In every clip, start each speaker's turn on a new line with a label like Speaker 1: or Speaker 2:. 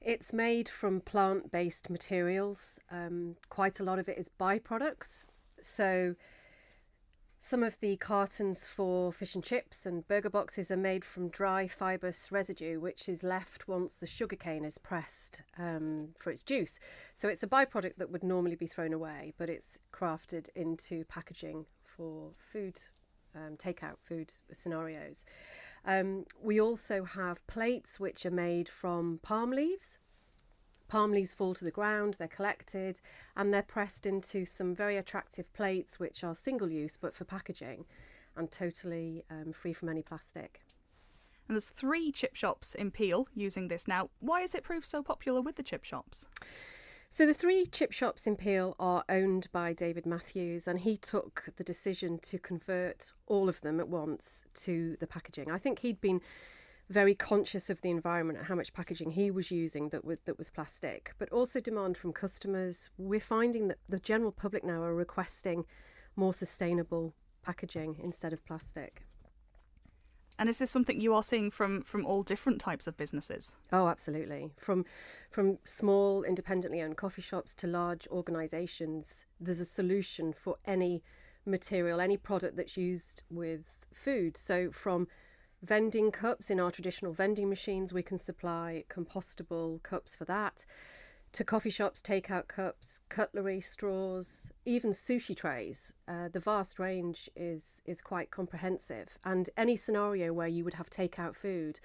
Speaker 1: It's made from plant-based materials. Quite a lot of it is byproducts. So some of the cartons for fish and chips and burger boxes are made from dry fibrous residue, which is left once the sugarcane is pressed for its juice. So it's a byproduct that would normally be thrown away, but it's crafted into packaging for food, takeout food scenarios. We also have plates which are made from palm leaves. Palm leaves fall to the ground, they're collected, and they're pressed into some very attractive plates which are single use but for packaging and totally free from any plastic.
Speaker 2: And there's 3 chip shops in Peel using this now. Why has it proved so popular with the chip shops?
Speaker 1: So the 3 chip shops in Peel are owned by David Matthews, and he took the decision to convert all of them at once to the packaging. I think he'd been very conscious of the environment and how much packaging he was using that was plastic, but also demand from customers. We're finding that the general public now are requesting more sustainable packaging instead of plastic.
Speaker 2: And is this something you are seeing from all different types of businesses?
Speaker 1: Oh, absolutely. From small independently owned coffee shops to large organisations, there's a solution for any material, any product that's used with food. So from vending cups in our traditional vending machines, we can supply compostable cups for that, to coffee shops, takeout cups, cutlery, straws, even sushi trays. The vast range is quite comprehensive, and any scenario where you would have takeout food,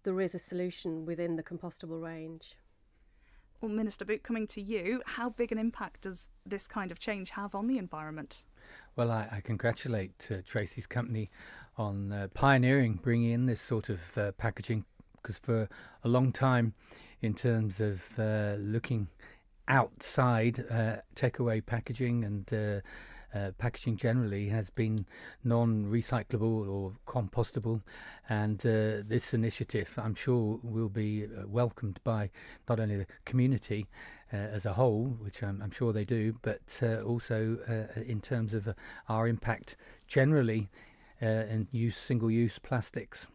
Speaker 1: there is a solution within the compostable range.
Speaker 2: Well, Minister Boot, coming to you, how big an impact does this kind of change have on the environment?
Speaker 3: Well, I congratulate Tracey's company on pioneering bringing in this sort of packaging, because for a long time, in terms of looking outside, takeaway packaging and packaging generally has been non-recyclable or compostable, and this initiative, I'm sure, will be welcomed by not only the community as a whole, which I'm sure they do, but also in terms of our impact generally in single-use plastics.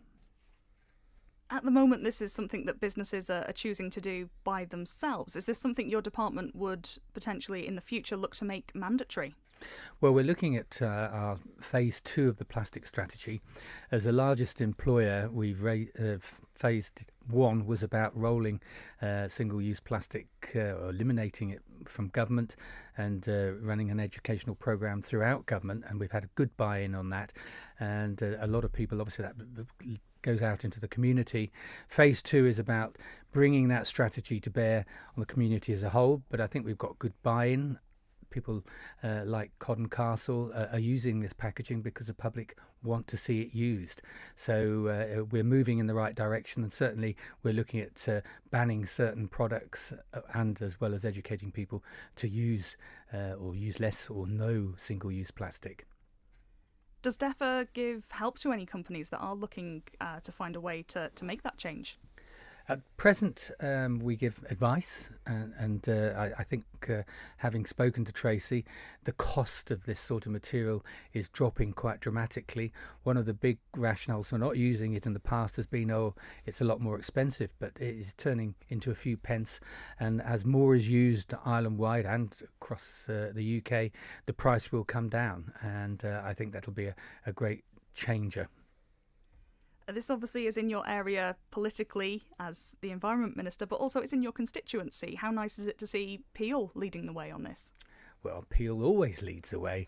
Speaker 2: At the moment, this is something that businesses are choosing to do by themselves. Is this something your department would potentially in the future look to make mandatory?
Speaker 3: Well, we're looking at our phase 2 of the plastic strategy. As the largest employer, phase 1 was about rolling single-use plastic or eliminating it from government and running an educational program throughout government, and we've had a good buy-in on that, and a lot of people, obviously that goes out into the community. Phase 2 is about bringing that strategy to bear on the community as a whole, but I think we've got good buy-in. People like Codden Castle are using this packaging because the public want to see it used. So we're moving in the right direction, and certainly we're looking at banning certain products and as well as educating people to use or use less or no single-use plastic.
Speaker 2: Does DEFA give help to any companies that are looking to find a way to make that change?
Speaker 3: At present, we give advice, and I think having spoken to Tracey, the cost of this sort of material is dropping quite dramatically. One of the big rationales for not using it in the past has been, it's a lot more expensive, but it is turning into a few pence, and as more is used island-wide and across the UK, the price will come down, and I think that'll be a great changer.
Speaker 2: This obviously is in your area politically as the Environment Minister, but also it's in your constituency. How nice is it to see Peel leading the way on this?
Speaker 3: Well, Peel always leads the way.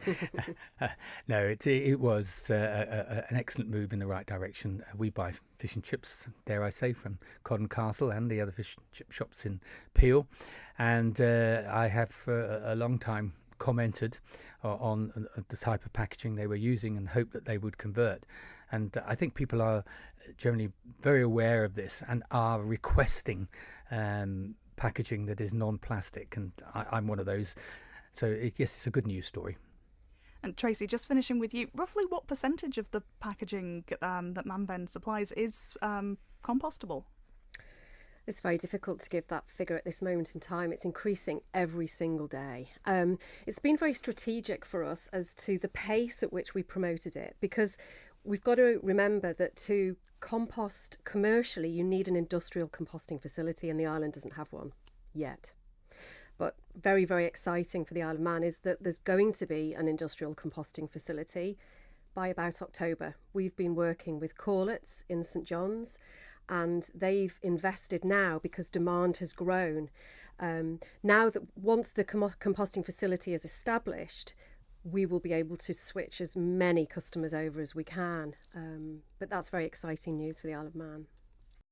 Speaker 3: No, it was an excellent move in the right direction. We buy fish and chips, dare I say, from Codden Castle and the other fish and chip shops in Peel. And I have for a long time commented on the type of packaging they were using and hope that they would convert. And I think people are generally very aware of this and are requesting packaging that is non-plastic, and I'm one of those. So yes, it's a good news story.
Speaker 2: And Tracey, just finishing with you, roughly what percentage of the packaging that MannVend supplies is compostable?
Speaker 1: It's very difficult to give that figure at this moment in time. It's increasing every single day. It's been very strategic for us as to the pace at which we promoted it, because we've got to remember that to compost commercially, you need an industrial composting facility, and the island doesn't have one yet. But very, very exciting for the Isle of Man is that there's going to be an industrial composting facility by about October. We've been working with Corlett's in St John's, and they've invested now because demand has grown. Now that once the composting facility is established, we will be able to switch as many customers over as we can. But that's very exciting news for the Isle of Man.